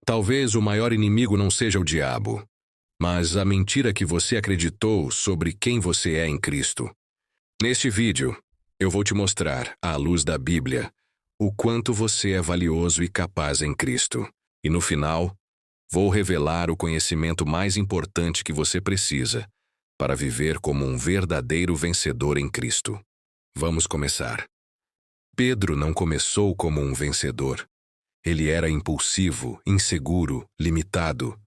Talvez o maior inimigo não seja o diabo, mas a mentira que você acreditou sobre quem você é em Cristo. Neste vídeo, eu vou te mostrar, à luz da Bíblia, o quanto você é valioso e capaz em Cristo. E no final, vou revelar o conhecimento mais importante que você precisa para viver como um verdadeiro vencedor em Cristo. Vamos começar. Pedro não começou como um vencedor. Ele era impulsivo, inseguro, limitado,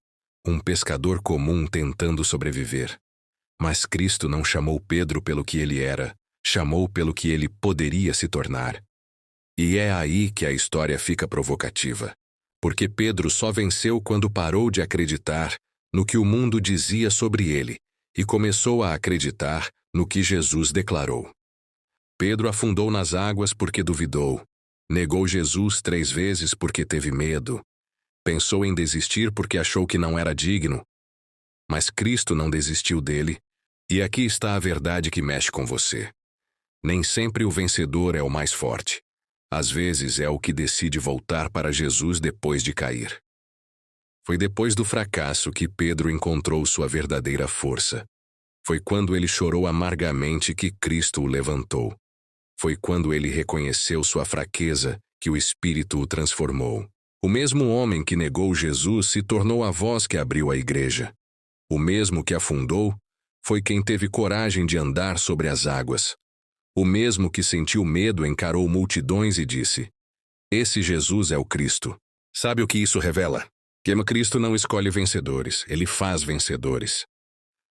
um pescador comum tentando sobreviver. Mas Cristo não chamou Pedro pelo que ele era, chamou pelo que ele poderia se tornar. E é aí que a história fica provocativa, porque Pedro só venceu quando parou de acreditar no que o mundo dizia sobre ele e começou a acreditar no que Jesus declarou. Pedro afundou nas águas porque duvidou, negou Jesus 3 vezes porque teve medo, pensou em desistir porque achou que não era digno. Mas Cristo não desistiu dele, e aqui está a verdade que mexe com você. Nem sempre o vencedor é o mais forte. Às vezes é o que decide voltar para Jesus depois de cair. Foi depois do fracasso que Pedro encontrou sua verdadeira força. Foi quando ele chorou amargamente que Cristo o levantou. Foi quando ele reconheceu sua fraqueza que o Espírito o transformou. O mesmo homem que negou Jesus se tornou a voz que abriu a igreja. O mesmo que afundou foi quem teve coragem de andar sobre as águas. O mesmo que sentiu medo encarou multidões e disse: "Esse Jesus é o Cristo." Sabe o que isso revela? Que Cristo não escolhe vencedores, ele faz vencedores.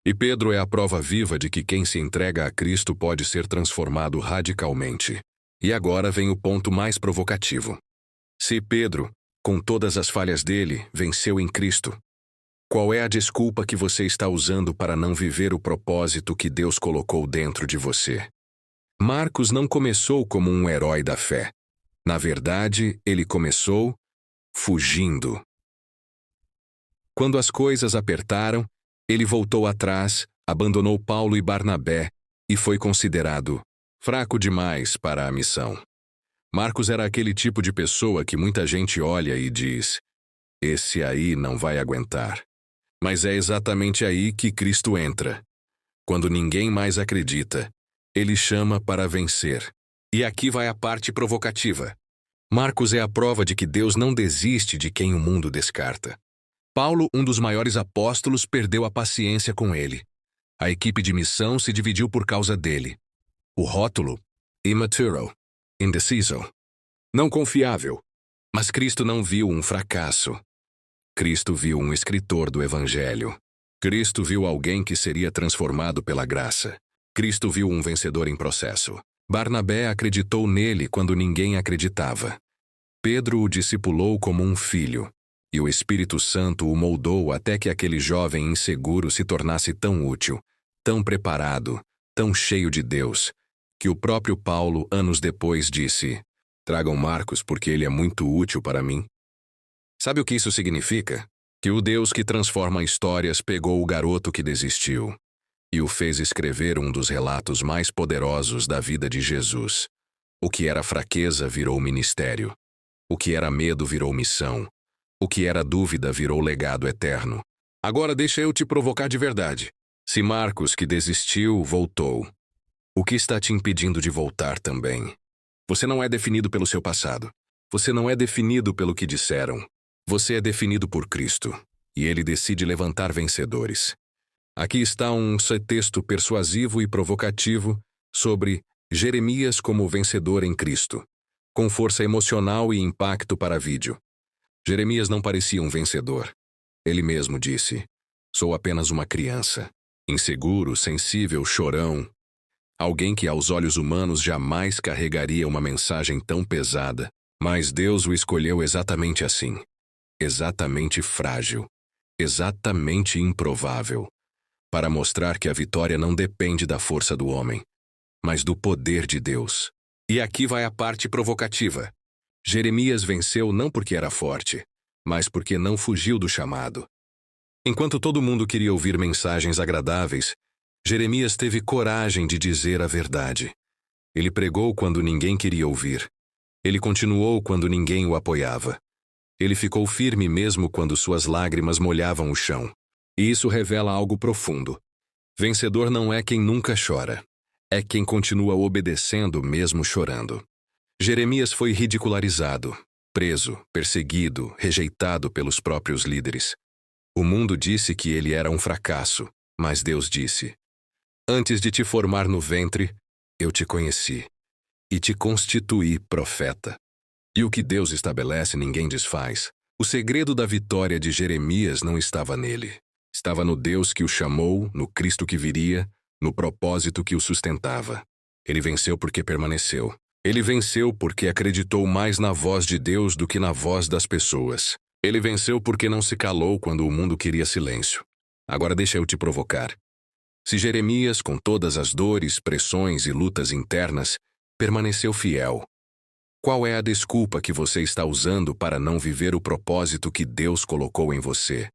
E Pedro é a prova viva de que quem se entrega a Cristo pode ser transformado radicalmente. E agora vem o ponto mais provocativo. Se Pedro, com todas as falhas dele, venceu em Cristo, qual é a desculpa que você está usando para não viver o propósito que Deus colocou dentro de você? Marcos não começou como um herói da fé. Na verdade, ele começou fugindo. Quando as coisas apertaram, ele voltou atrás, abandonou Paulo e Barnabé e foi considerado fraco demais para a missão. Marcos era aquele tipo de pessoa que muita gente olha e diz: "Esse aí não vai aguentar." Mas é exatamente aí que Cristo entra. Quando ninguém mais acredita, ele chama para vencer. E aqui vai a parte provocativa. Marcos é a prova de que Deus não desiste de quem o mundo descarta. Paulo, um dos maiores apóstolos, perdeu a paciência com ele. A equipe de missão se dividiu por causa dele. O rótulo: immature, indeciso, não confiável. Mas Cristo não viu um fracasso. Cristo viu um escritor do Evangelho. Cristo viu alguém que seria transformado pela graça. Cristo viu um vencedor em processo. Barnabé acreditou nele quando ninguém acreditava. Pedro o discipulou como um filho. E o Espírito Santo o moldou até que aquele jovem inseguro se tornasse tão útil, tão preparado, tão cheio de Deus, que o próprio Paulo, anos depois, disse: "Tragam Marcos porque ele é muito útil para mim." Sabe o que isso significa? Que o Deus que transforma histórias pegou o garoto que desistiu e o fez escrever um dos relatos mais poderosos da vida de Jesus. O que era fraqueza virou ministério. O que era medo virou missão. O que era dúvida virou legado eterno. Agora deixa eu te provocar de verdade. Se Marcos, que desistiu, voltou, o que está te impedindo de voltar também? Você não é definido pelo seu passado. Você não é definido pelo que disseram. Você é definido por Cristo, e Ele decide levantar vencedores. Aqui está um texto persuasivo e provocativo sobre Jeremias como vencedor em Cristo, com força emocional e impacto para vídeo. Jeremias não parecia um vencedor. Ele mesmo disse: "Sou apenas uma criança, inseguro, sensível, chorão." Alguém que aos olhos humanos jamais carregaria uma mensagem tão pesada, mas Deus o escolheu exatamente assim. Exatamente frágil, exatamente improvável, para mostrar que a vitória não depende da força do homem, mas do poder de Deus. E aqui vai a parte provocativa. Jeremias venceu não porque era forte, mas porque não fugiu do chamado. Enquanto todo mundo queria ouvir mensagens agradáveis, Jeremias teve coragem de dizer a verdade. Ele pregou quando ninguém queria ouvir. Ele continuou quando ninguém o apoiava. Ele ficou firme mesmo quando suas lágrimas molhavam o chão. E isso revela algo profundo. Vencedor não é quem nunca chora. É quem continua obedecendo mesmo chorando. Jeremias foi ridicularizado, preso, perseguido, rejeitado pelos próprios líderes. O mundo disse que ele era um fracasso, mas Deus disse: Antes de te formar no ventre, eu te conheci e te constituí profeta. E o que Deus estabelece ninguém desfaz. O segredo da vitória de Jeremias não estava nele. Estava no Deus que o chamou, no Cristo que viria, no propósito que o sustentava. Ele venceu porque permaneceu. Ele venceu porque acreditou mais na voz de Deus do que na voz das pessoas. Ele venceu porque não se calou quando o mundo queria silêncio. Agora deixa eu te provocar. Se Jeremias, com todas as dores, pressões e lutas internas, permaneceu fiel, qual é a desculpa que você está usando para não viver o propósito que Deus colocou em você?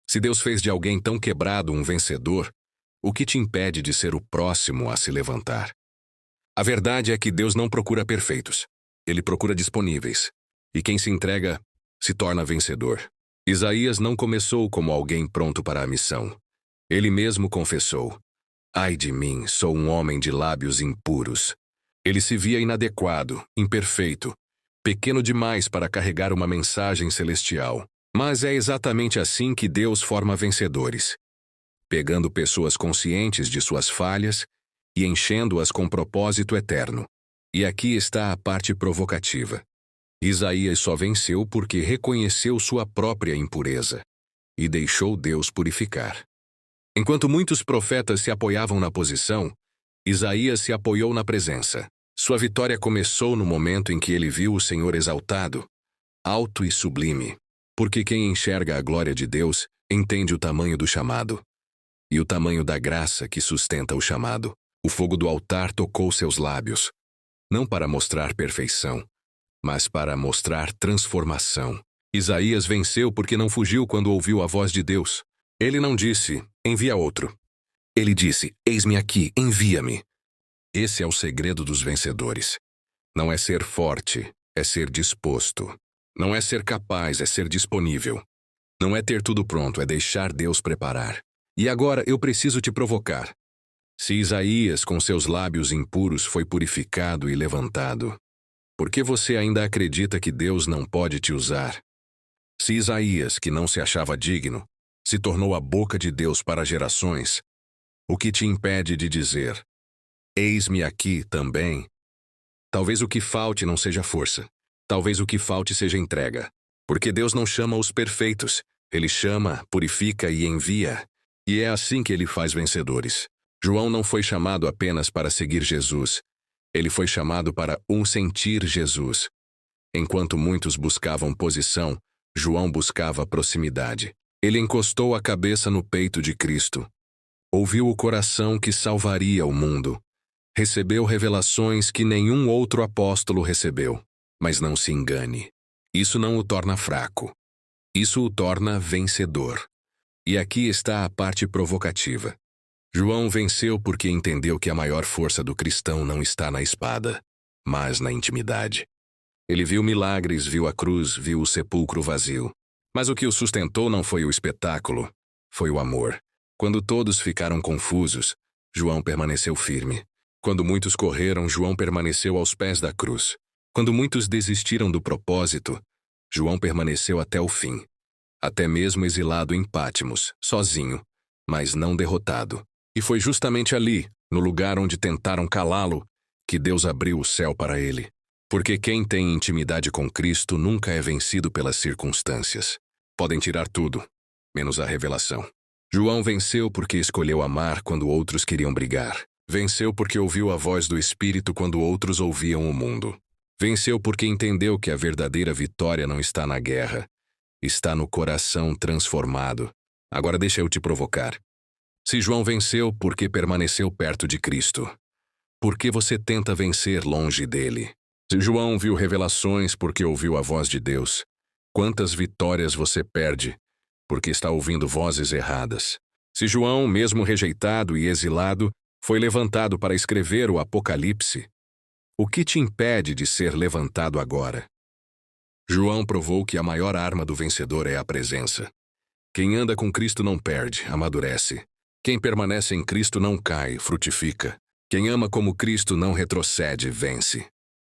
Se Deus fez de alguém tão quebrado um vencedor, o que te impede de ser o próximo a se levantar? A verdade é que Deus não procura perfeitos. Ele procura disponíveis. E quem se entrega, se torna vencedor. Isaías não começou como alguém pronto para a missão. Ele mesmo confessou: Ai de mim, sou um homem de lábios impuros. Ele se via inadequado, imperfeito, pequeno demais para carregar uma mensagem celestial. Mas é exatamente assim que Deus forma vencedores, pegando pessoas conscientes de suas falhas e enchendo-as com propósito eterno. E aqui está a parte provocativa. Isaías só venceu porque reconheceu sua própria impureza e deixou Deus purificar. Enquanto muitos profetas se apoiavam na posição, Isaías se apoiou na presença. Sua vitória começou no momento em que ele viu o Senhor exaltado, alto e sublime, porque quem enxerga a glória de Deus entende o tamanho do chamado e o tamanho da graça que sustenta o chamado. O fogo do altar tocou seus lábios, não para mostrar perfeição, mas para mostrar transformação. Isaías venceu porque não fugiu quando ouviu a voz de Deus. Ele não disse: envia outro. Ele disse: eis-me aqui, envia-me. Esse é o segredo dos vencedores. Não é ser forte, é ser disposto. Não é ser capaz, é ser disponível. Não é ter tudo pronto, é deixar Deus preparar. E agora eu preciso te provocar. Se Isaías, com seus lábios impuros, foi purificado e levantado, por que você ainda acredita que Deus não pode te usar? Se Isaías, que não se achava digno, se tornou a boca de Deus para gerações, o que te impede de dizer: eis-me aqui também? Talvez o que falte não seja força. Talvez o que falte seja entrega. Porque Deus não chama os perfeitos. Ele chama, purifica e envia. E é assim que ele faz vencedores. João não foi chamado apenas para seguir Jesus. Ele foi chamado para sentir Jesus. Enquanto muitos buscavam posição, João buscava proximidade. Ele encostou a cabeça no peito de Cristo. Ouviu o coração que salvaria o mundo. Recebeu revelações que nenhum outro apóstolo recebeu. Mas não se engane. Isso não o torna fraco. Isso o torna vencedor. E aqui está a parte provocativa. João venceu porque entendeu que a maior força do cristão não está na espada, mas na intimidade. Ele viu milagres, viu a cruz, viu o sepulcro vazio. Mas o que o sustentou não foi o espetáculo, foi o amor. Quando todos ficaram confusos, João permaneceu firme. Quando muitos correram, João permaneceu aos pés da cruz. Quando muitos desistiram do propósito, João permaneceu até o fim. Até mesmo exilado em Pátimos, sozinho, mas não derrotado. E foi justamente ali, no lugar onde tentaram calá-lo, que Deus abriu o céu para ele. Porque quem tem intimidade com Cristo nunca é vencido pelas circunstâncias. Podem tirar tudo, menos a revelação. João venceu porque escolheu amar quando outros queriam brigar. Venceu porque ouviu a voz do Espírito quando outros ouviam o mundo. Venceu porque entendeu que a verdadeira vitória não está na guerra, está no coração transformado. Agora deixa eu te provocar. Se João venceu porque permaneceu perto de Cristo, por que você tenta vencer longe dele? Se João viu revelações porque ouviu a voz de Deus, quantas vitórias você perde porque está ouvindo vozes erradas? Se João, mesmo rejeitado e exilado, foi levantado para escrever o Apocalipse, o que te impede de ser levantado agora? João provou que a maior arma do vencedor é a presença. Quem anda com Cristo não perde, amadurece. Quem permanece em Cristo não cai, frutifica. Quem ama como Cristo não retrocede, vence.